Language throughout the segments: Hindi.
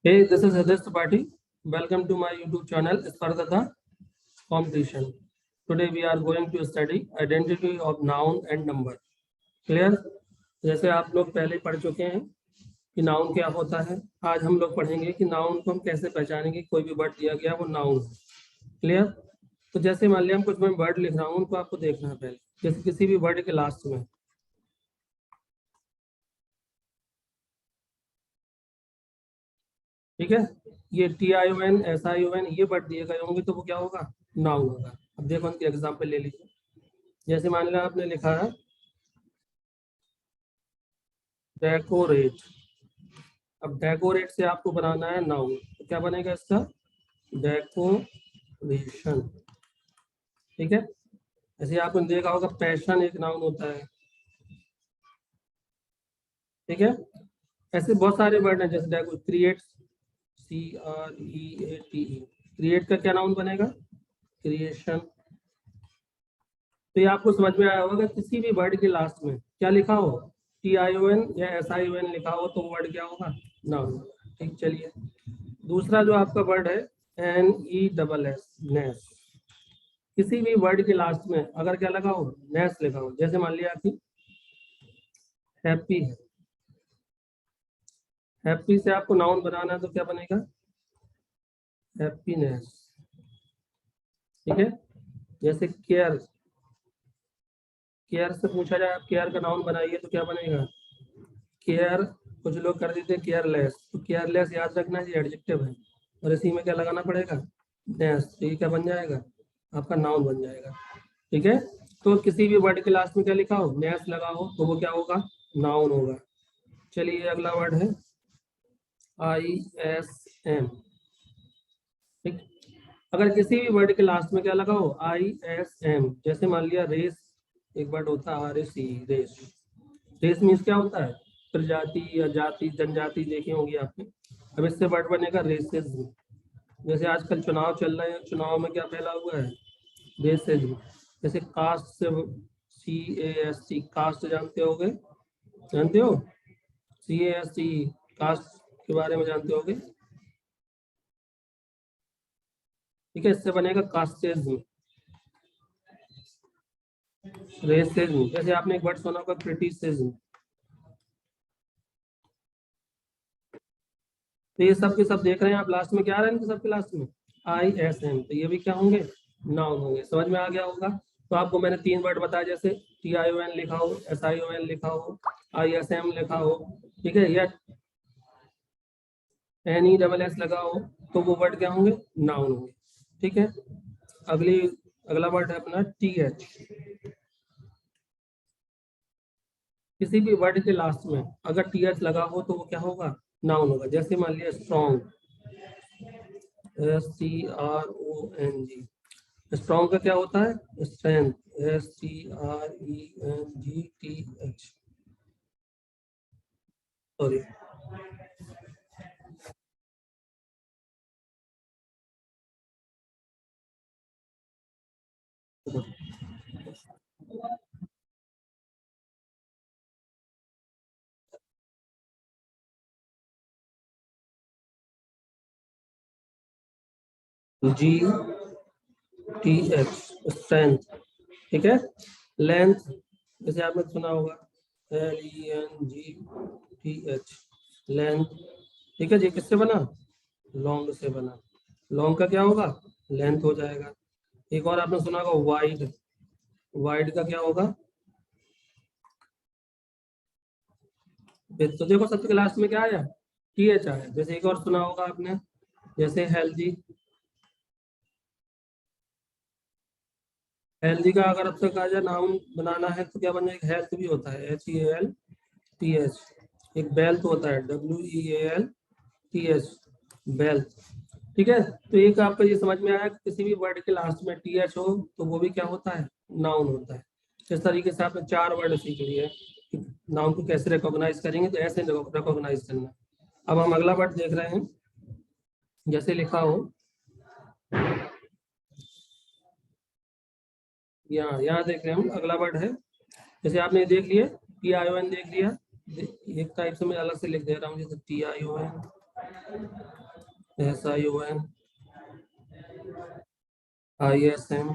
Hey, this is Hitesh Tripathi. Welcome to my YouTube channel Spardha Competition. Today we are going to study identity of noun and number. Clear? जैसे आप लोग पहले पढ़ चुके हैं कि नाउन क्या होता है, आज हम लोग पढ़ेंगे कि नाउन को हम कैसे पहचानेंगे। कोई भी वर्ड दिया गया वो नाउन है। क्लियर? तो जैसे मान लिया हम कुछ मैं वर्ड लिख रहा हूँ, उनको आपको देखना है पहले। जैसे किसी भी वर्ड के लास्ट में, ठीक है, ये TION SION ये वर्ड दिए गए होंगे तो वो क्या होगा? नाउन होगा। अब देखो उनके एग्जाम्पल ले लीजिए। जैसे मान लिया आपने लिखा है डेकोरेट। अब डेकोरेट से आपको बनाना है नाउन, तो क्या बनेगा इसका? डेकोरेशन। ठीक है, ऐसे आपने देखा होगा पैशन एक नाउन होता है। ठीक है, ऐसे बहुत सारे वर्ड हैं। जैसे डेको क्रिएट, CREATE, क्रिएट का क्या नाउन बनेगा? क्रिएशन। तो ये आपको समझ में आया होगा, किसी भी वर्ड के लास्ट में क्या लिखा हो, TION या SION लिखा हो तो वर्ड क्या होगा? नाउन। ठीक, चलिए दूसरा जो आपका वर्ड है NESS, नेस। किसी भी वर्ड के लास्ट में अगर क्या लगा हो, नेस लिखा हो, जैसे मान लिया कि हैप्पी है, हैप्पी से आपको नाउन बनाना है तो क्या बनेगा? हैप्पीनेस। ठीक है, जैसे केयर, केयर से पूछा जाए आप केयर का नाउन बनाइए तो क्या बनेगा? केयर। कुछ लोग कर देते हैं केयरलेस, तो केयरलेस याद रखना ये एडजेक्टिव है और इसी में क्या लगाना पड़ेगा? नेस। तो ये क्या बन जाएगा? आपका नाउन बन जाएगा। ठीक है, तो किसी भी वर्ड के लास्ट में क्या लिखा हो, नेस लगा हो तो वो क्या होगा? नाउन होगा। चलिए अगला वर्ड है ISM। ठीक, अगर किसी भी वर्ड के लास्ट में क्या लगा हो, ISM, जैसे मान लिया रेस, एक वर्ड होता है RAC, रेस। रेस मीन्स क्या होता है? प्रजाति या जाति, जनजाति देखी होंगी आपने। अब इससे वर्ड बनेगा रेसिज्म। जैसे आजकल चुनाव चल रहे हैं, चुनाव में क्या फैला हुआ है? रेसिज्म। जैसे कास्ट से, CAST, कास्ट जानते होगे, जानते हो? CAST, कास्ट के बारे में जानते होगे। ठीक है, इससे बनेगा कास्टिज्म, रेसिज्म। जैसे आपने एक वर्ड सुना होगा क्रिटिसिज्म। तो ये सब के सब देख रहे हैं आप, लास्ट में क्या आ रहा है इनके सबके लास्ट में? ISM। तो ये भी क्या होंगे? नाउन होंगे। समझ में आ गया होगा। तो आपको मैंने 3 वर्ड बताया, जैसे TION लिखा हो, SION लिखा हो, ISM लिखा हो, ठीक है, या NESS लगा हो, तो वो वर्ड क्या होंगे? नाउन होंगे। ठीक है, अगला वर्ड है अपना TH। किसी भी वर्ड के लास्ट में अगर TH लगा हो तो वो क्या होगा? नाउन होगा। जैसे मान लिया स्ट्रॉन्ग, STRONG। स्ट्रॉन्ग का क्या होता है? Strength, STRENGTH। Sorry, GTH, strength. ठीक है, लेंथ, जैसे आपने सुना होगा LENGTH, लेंथ। ठीक है जी, किससे बना? लॉन्ग से बना। लॉन्ग का क्या होगा? लेंथ हो जाएगा। एक और आपने सुना होगा वाइड, वाइड का क्या होगा? तो देखो सबसे लास्ट में क्या आया? TH आया। जैसे एक और सुना होगा आपने, जैसे हेल्दी, हेल्दी का अगर अब तक आ जाए नाउन बनाना है तो क्या बन जाएगा? हेल्थ भी होता है, HEALTH। एक वेल्थ होता है, WEALTH, वेल्थ। ठीक है, तो एक आपका ये समझ में आया कि किसी भी वर्ड के लास्ट में TH हो तो वो भी क्या होता है? नाउन होता है। इस तरीके से आपने 4 वर्ड सीख लिए कि नाउन को कैसे रिकॉग्नाइज करेंगे, तो ऐसे रिकॉग्नाइज करना। अब हम अगला वर्ड देख रहे हैं, जैसे लिखा हो यहाँ देख रहे हैं हम, अगला वर्ड है, जैसे आपने देख लिए TION देख लिया। एक टाइप से मैं अलग से लिख दे रहा हूँ, जैसे TION, SION ISM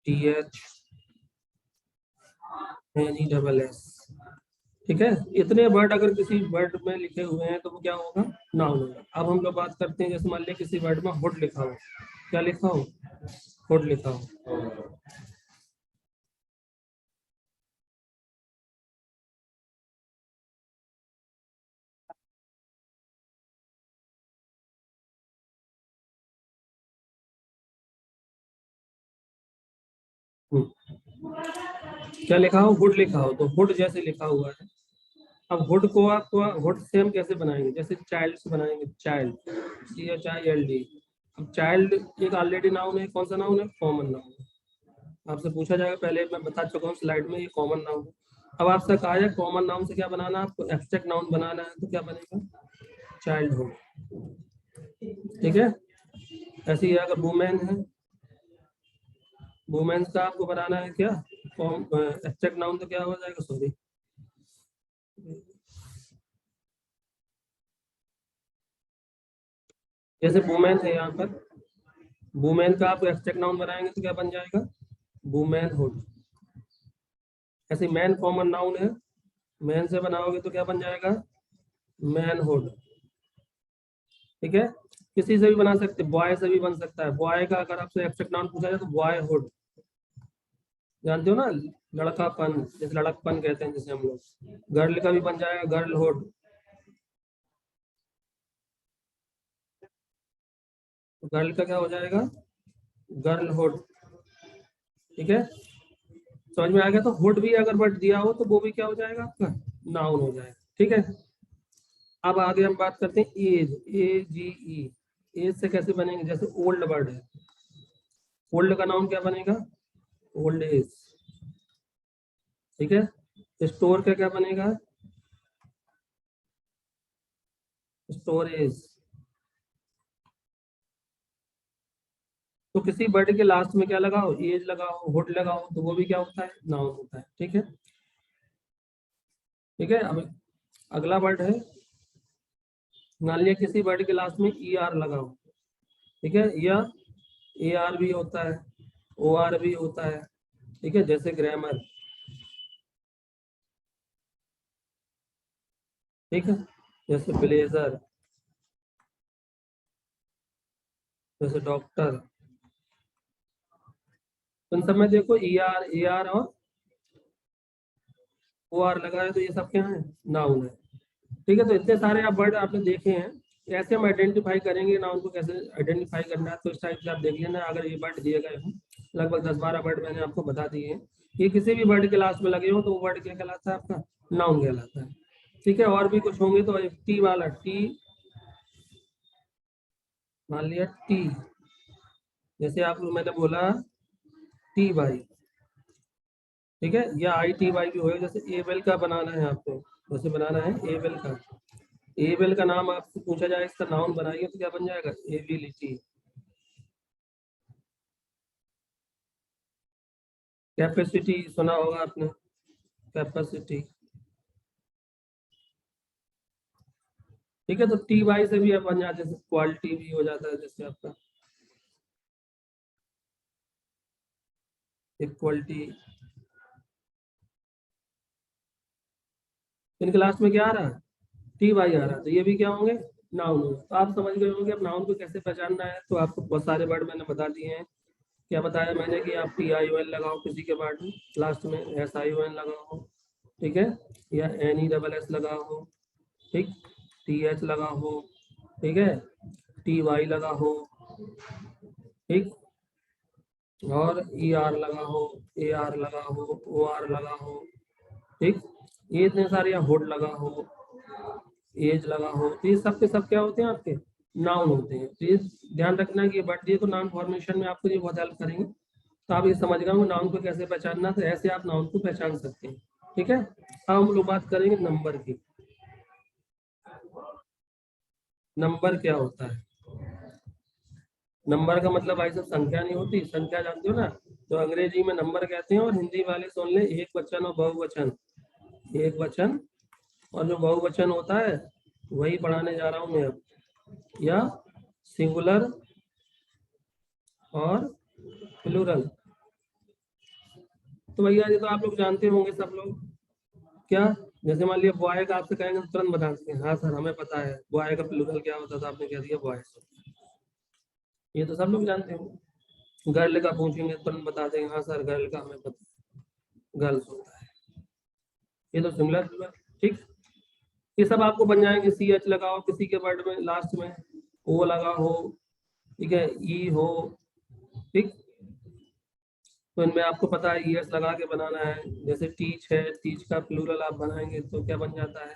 TH NESS। ठीक है, इतने वर्ड अगर किसी वर्ड में लिखे हुए हैं तो वो क्या होगा, नाउन होगा। अब हम लोग बात करते हैं, जैसे मान लिया किसी वर्ड में हुड लिखा हो, क्या लिखा हो, हुड लिखा हो। क्या लिखा हो, हुड लिखा हो, तो हुड जैसे लिखा हुआ है। अब हुड को आप हुड सेम कैसे बनाएंगे, जैसे चाइल्ड से बनाएंगे, चाइल्ड CHILD। अब चाइल्ड एक ऑलरेडी नाउन है, कौन सा नाउन है, कॉमन नाउन है। आपसे पूछा जाएगा, पहले मैं बता चुका हूँ स्लाइड में, ये कॉमन नाउन है। अब आपसे कहा जाए कॉमन नाउन से क्या बनाना है, आपको एब्स्ट्रैक्ट नाउन बनाना है, तो क्या बनेगा, चाइल्डहुड। ठीक है, ऐसे ही अगर वुमेन है, वुमेन्स का आपको बनाना है क्या, एब्स्ट्रैक्ट नाउन, तो क्या हो जाएगा, सॉरी, जैसे वुमेन है यहाँ पर, वुमेन का आप एब्स्ट्रैक्ट नाउन बनाएंगे तो क्या बन जाएगा, वुमेनहुड। ऐसे मैन कॉमन नाउन है, मैन से बनाओगे तो क्या बन जाएगा, मैनहुड। ठीक है, किसी से भी बना सकते, बॉय से भी बन सकता है, बॉय का अगर आपसे एब्स्ट्रैक्ट नाउन पूछा जाए तो बॉयहुड। जानते हो ना, लड़कापन, जैसे लड़कपन कहते हैं जैसे हम लोग, गर्ल का भी बन जाएगा गर्लहुड। गर्ल का क्या हो जाएगा, गर्लहुड। ठीक है, समझ में आ गया। तो हुड भी अगर वर्ड दिया हो तो वो भी क्या हो जाएगा, आपका नाउन हो जाएगा। ठीक है, अब आगे हम बात करते हैं एज, AGE। एज से कैसे बनेंगे, जैसे ओल्ड वर्ड है, ओल्ड का नाउन क्या बनेगा, ओल्ड एज। ठीक है, स्टोर का क्या बनेगा, स्टोरेज। तो किसी वर्ड के लास्ट में क्या लगाओ, एज लगाओ, हुड लगाओ, तो वो भी क्या होता है, नाउन होता है। ठीक है, ठीक है। अब अगला वर्ड है, मान लिया किसी वर्ड के लास्ट में ER लगाओ। ठीक है, या AR भी होता है, OR भी होता है। ठीक है, जैसे ग्रामर। ठीक है, जैसे ब्लेजर, जैसे डॉक्टर। तो इन सब में देखो ER AR और OR लगा है, तो ये सब क्या है, नाउन है। ठीक है, तो इतने सारे आप वर्ड आपने देखे हैं, ऐसे हम आइडेंटिफाई करेंगे नाउन को, कैसे आइडेंटिफाई करना है, तो इस टाइप से आप देख लेना। अगर ये वर्ड दिए गए हों, लगभग 10-12 वर्ड मैंने आपको बता दिए हैं, ये किसी भी वर्ड के लास्ट में लगे हो तो वो वर्ड क्या कहलाता है, आपका नाउन कहलाता है। ठीक है, और भी कुछ होंगे, तो एक टी वाला, टी, मान लिया टी, जैसे आप मैंने बोला TY। ठीक है, या ITY भी होगा, जैसे एबल का बनाना है आपको, जैसे बनाना है एबल का, एबल का नाम आपसे पूछा जाए, इसका नाउन बनाइए तो क्या बन जाएगा, एबिलिटी। कैपेसिटी सुना होगा आपने, कैपेसिटी। ठीक है, तो TY से भी आप बन जाते हैं, क्वालिटी भी हो जाता है, जैसे आपका इक्वलिटी। इनके लास्ट में क्या आ रहा है, TY आ रहा है, तो ये भी क्या होंगे, नाउन होंगे। तो आप समझ गए होंगे अब नाउन को कैसे पहचानना है। तो आपको बहुत सारे वर्ड मैंने बता दिए हैं। क्या बताया मैंने कि आप TION लगाओ किसी के वर्ड में, लास्ट में SION लगाओ। ठीक है, या NESS लगाओ। ठीक, TH लगाओ। ठीक है, TY लगाओ। ठीक, और ER लगाओ, AR लगाओ, OR लगाओ। ठीक, ये इतने सारे, हुड लगाओ, एज लगाओ, तो ये सब के सब क्या होते हैं, आपके नाउन होते हैं। तो ये ध्यान रखना कि ये वर्ड दिए तो नाउन फॉर्मेशन में आपको ये बहुत हेल्प करेंगे। तो आप ये समझ गए हो नाउन को कैसे पहचानना, तो ऐसे आप नाउन को पहचान सकते हैं। ठीक है, अब हम लोग बात करेंगे नंबर की। नंबर क्या होता है, नंबर का मतलब भाई साहब संख्या नहीं होती, संख्या जानते हो ना, तो अंग्रेजी में नंबर कहते हैं, और हिंदी वाले सुन ले, एक वचन और बहुवचन। एक वचन और जो बहुवचन होता है वही पढ़ाने जा रहा हूँ मैं अब, या सिंगुलर और प्लूरल। तो भैया ये तो आप लोग जानते होंगे सब लोग। क्या, जैसे मान लिया बॉय का आपसे कहेंगे तो तुरंत बता सकते हैं, हाँ सर हमें पता है बॉय का प्लूरल क्या होता था, आपने कह दिया बॉयज। ये तो सब लोग जानते हैं। गर्ल का पूछेंगे तो तुरंत बता देंगे, हाँ सर गर्ल का हमें पता है, गर्ल्स होता है। ये तो सिंगुलर प्लूरल। ठीक, ये सब आपको बन जाएंगे। सी एच लगाओ किसी के वर्ड में लास्ट में, ओ लगा हो, ठीक है, ई हो, ठीक। तो इनमें आपको पता है ईएस लगा के बनाना है। जैसे टीच है, टीच का प्लूरल आप बनाएंगे तो क्या बन जाता है,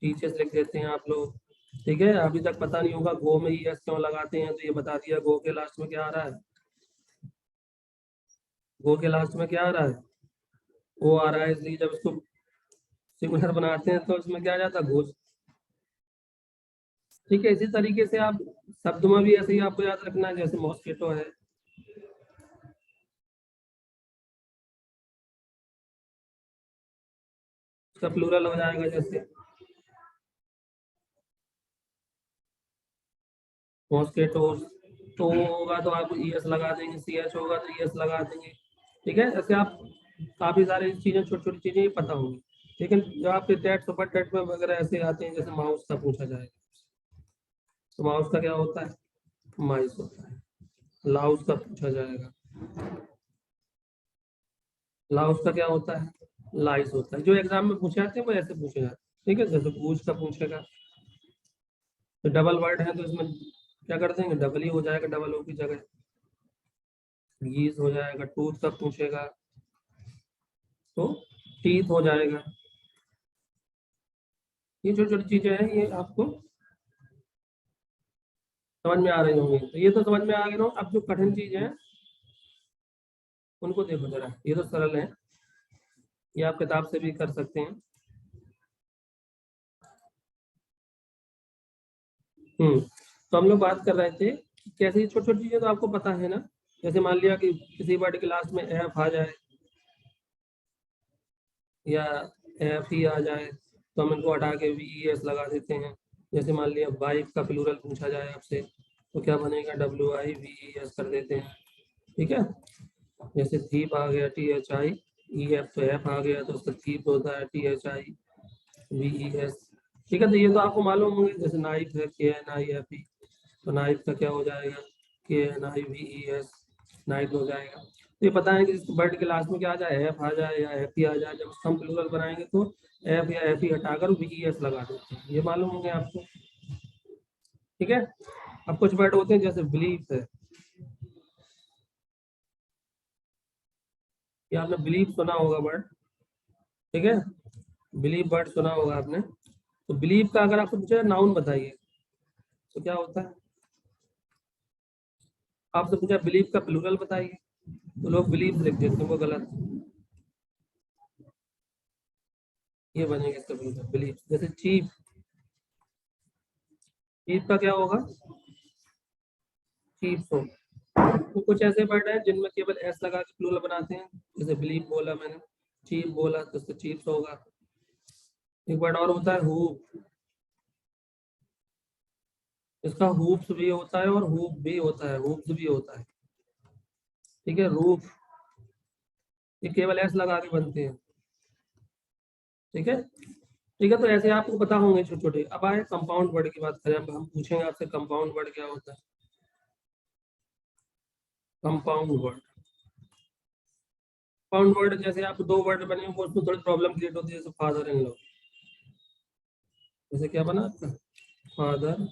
टीचर्स लिख देते हैं आप लोग। ठीक है, अभी तक पता नहीं होगा गो में ईएस क्यों लगाते हैं, तो ये बता दिया गो के लास्ट में क्या आ रहा है, गो के लास्ट में क्या आ रहा है, ओ आ रहा है, इसलिए जब इसको सिंगुलर बनाते हैं तो इसमें क्या आ जाता है, घोष। ठीक है, इसी तरीके से आप शब्द में भी ऐसे ही आपको याद रखना है, जैसे मॉस्किटो है, उसका प्लूरल हो जाएगा जैसे मॉस्किटोस। तो होगा तो आप ईएस लगा देंगे, सी एच होगा तो ईएस लगा देंगे। ठीक है, ऐसे आप काफी सारी चीजें, छोटी छोटी चीजें ही पता होंगी। लेकिन जब आपके टेट सुपर टेट में वगैरह ऐसे आते हैं, जैसे माउस का पूछा जाएगा, तो माउस का क्या होता है, माइस होता है। लाउस का पूछा जाएगा, लाउस का क्या होता है, लाइस होता है। जो एग्जाम में पूछे जाते हैं वो ऐसे पूछे जाते हैं। ठीक है, जैसे पूछ का पूछेगा, तो डबल वर्ड है तो इसमें क्या कर देंगे, डबल ही हो जाएगा, डबल ओ की जगह। गीज हो जाएगा, टूथ का पूछेगा तो टीथ हो जाएगा। ये छोटी छोटी चीजें हैं, ये आपको समझ में आ रही होंगी। तो ये तो समझ में आ गई ना। अब जो कठिन चीजें हैं उनको देखो जरा, ये तो सरल है, ये आप किताब से भी कर सकते हैं। तो हम लोग बात कर रहे थे कि कैसे छोटी छोटी चीजें तो आपको पता है ना। जैसे मान लिया कि किसी वर्ड के लास्ट में एफ आ जाए या एफ ही आ जाए, तो हम इनको हटा के वी ई एस लगा देते हैं। जैसे मान लिया बाइक का प्लूरल पूछा जाए आपसे, तो क्या बनेगा, W I V E S कर देते हैं। ठीक है, जैसे थीप आ गया, T H I E F, तो एफ आ गया तो उसका थीप होता है T H I V E S. ठीक है, तो ये तो आपको मालूम होंगे। जैसे नाइफ है, के एन आई एफ ई, तो नाइफ का क्या हो जाएगा, के एन आई वी ई एस, नाइफ हो जाएगा। तो ये पता है कि इस वर्ड के लास्ट में क्या आ जाए, एफ आ जाए या एफ ई आ जाए। जब हम प्लूरल बनाएंगे तो एफ या एफ ई हटाकर वी ई एस लगा देते हैं, ये मालूम होंगे आपको। ठीक है, अब कुछ वर्ड होते हैं जैसे बिलीफ है, ये आपने बिलीफ सुना होगा वर्ड। ठीक है, बिलीफ वर्ड सुना होगा आपने। तो बिलीफ का अगर आपसे पूछे नाउन बताइए तो क्या होता है, आपसे पूछा बिलीफ का प्लूरल बताइए, तो लोग बिलीव लिख देते हैं, वो गलत। ये बनेगा इसका बिलीव। जैसे चीफ, चीफ का क्या होगा, चीफ हो। तो कुछ ऐसे वर्ड हैं जिनमें केवल एस लगा के प्लूरल बनाते हैं, जैसे बिलीव बोला मैंने, चीफ बोला तो इसका चीफ होगा। एक वर्ड और होता है हुप, इसका हुप्स भी होता है और हुप भी होता है, हुप्स भी होता है। ठीक है, रूफ, ये केवल एस लगा के बनते हैं। ठीक है, ठीक है, तो ऐसे आपको पता होंगे छोटे छोटे। अब आए कंपाउंड वर्ड की बात करें, अब हम पूछेंगे आपसे कंपाउंड वर्ड क्या होता है। कंपाउंड वर्ड, कंपाउंड वर्ड जैसे आप दो वर्ड बने वो उसमें थोड़ी प्रॉब्लम क्रिएट होती है, जैसे फादर इन लॉ। जैसे क्या बना आपका, फादर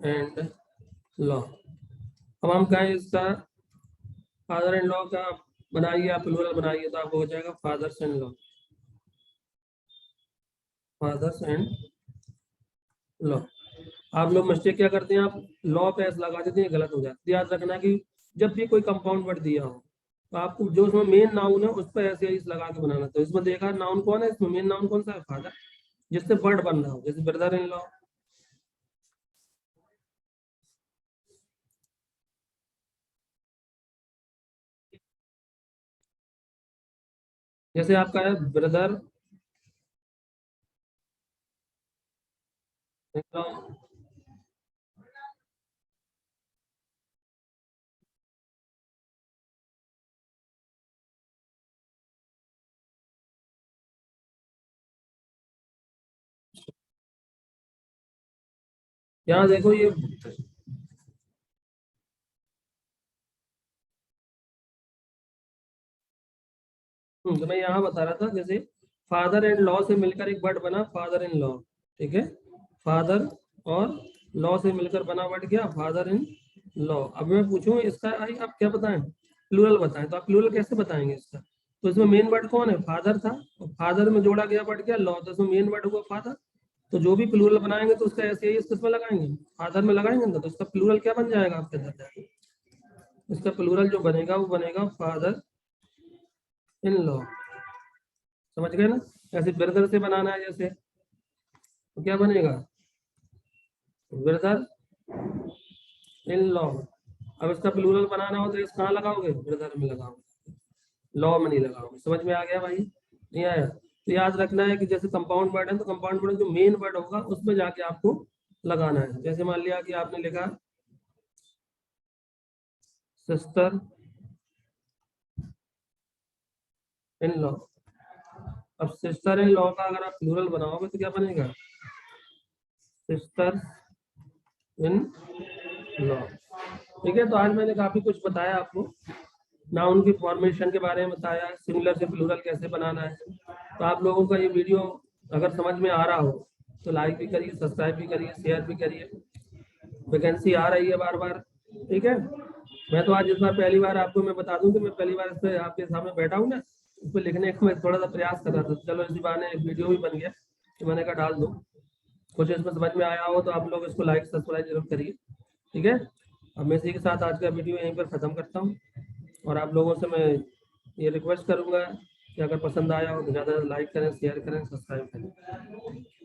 एंड लॉ। अब हम कहें इसका फादर इन लॉ का बनाइए, आप प्लूरल बनाइए तो आपको हो जाएगा fathers in law, fathers and law. आप लोग मिस्टेक क्या करते हैं, आप लॉ पे एस लगा देते हैं, गलत हो जाता है। याद रखना कि जब भी कोई कंपाउंड वर्ड दिया हो तो आपको जो उसमें मेन नाउन है उस पर ऐसे ही लगा के बनाना। तो इसमें देखा नाउन कौन है, इसमें मेन नाउन कौन सा है, फादर, जिससे वर्ड बन रहा हो, जैसे ब्रदर इन लॉ। जैसे आपका है ब्रदर देख लो। यहाँ देखो ये, तो मैं यहाँ बता रहा था, जैसे फादर एंड लॉ से मिलकर एक वर्ड बना फादर इन लॉ, ठीक है। फादर और लॉ से मिलकर बना वर्ड क्या, फादर इन लॉ। अब मैं पूछूं इसका आप क्या बताएं, प्लूरल बताएं, तो आप प्लूरल कैसे बताएंगे इसका। तो इसमें मेन वर्ड कौन है, फादर था, और फादर में जोड़ा गया वर्ड क्या, लॉ, तो इसमें मेन वर्ड हुआ फादर। तो जो भी प्लूरल बनाएंगे तो उसका ऐसे ही इसमें लगाएंगे, फादर में लगाएंगे ना, तो इसका प्लूरल क्या बन जाएगा आपके अंदर जाके, इसका प्लूरल जो बनेगा वो बनेगा फादर इन लॉ। समझ गए ना। ऐसे ब्रदर से बनाना है जैसे, तो क्या बनेगा, ब्रदर इन लॉ। अब इसका प्लूरल बनाना हो तो इस कहाँ लगाओगे, ब्रदर में लगाओगे, लॉ में नहीं लगाओगे। समझ में आ गया भाई, नहीं आया। तो याद रखना है कि जैसे कंपाउंड वर्ड है तो कंपाउंड वर्ड जो मेन वर्ड होगा उसमें जाके आपको लगाना है। जैसे मान लिया कि आपने लिखा सिस्टर इन लॉ। अब सिस्टर इन लॉ का अगर आप प्लूरल बनाओगे तो क्या बनेगा, सिस्टर इन लॉ। ठीक है, तो आज मैंने काफी कुछ बताया आपको, नाउन की फॉर्मेशन के बारे में बताया, सिंगुलर से प्लूरल कैसे बनाना है। तो आप लोगों का ये वीडियो अगर समझ में आ रहा हो तो लाइक भी करिए, सब्सक्राइब भी करिए, शेयर भी करिए। वैकेंसी आ रही है बार बार, ठीक है। मैं तो आज इस बार पहली बार आपको मैं बता दूं कि मैं पहली बार इस पे आपके सामने बैठा हूँ ना, इस पर लिखने का मैं थोड़ा सा प्रयास कर रहा था। चलो इसी बहाने एक वीडियो भी बन गया, तो मैंने कहा डाल दूँ। कुछ इसमें समझ में आया हो तो आप लोग इसको लाइक सब्सक्राइब जरूर करिए, ठीक है। अब मैं इसी के साथ आज का वीडियो यहीं पर ख़त्म करता हूँ, और आप लोगों से मैं ये रिक्वेस्ट करूँगा कि अगर पसंद आया हो तो ज़्यादा लाइक करें, शेयर करें, सब्सक्राइब करें।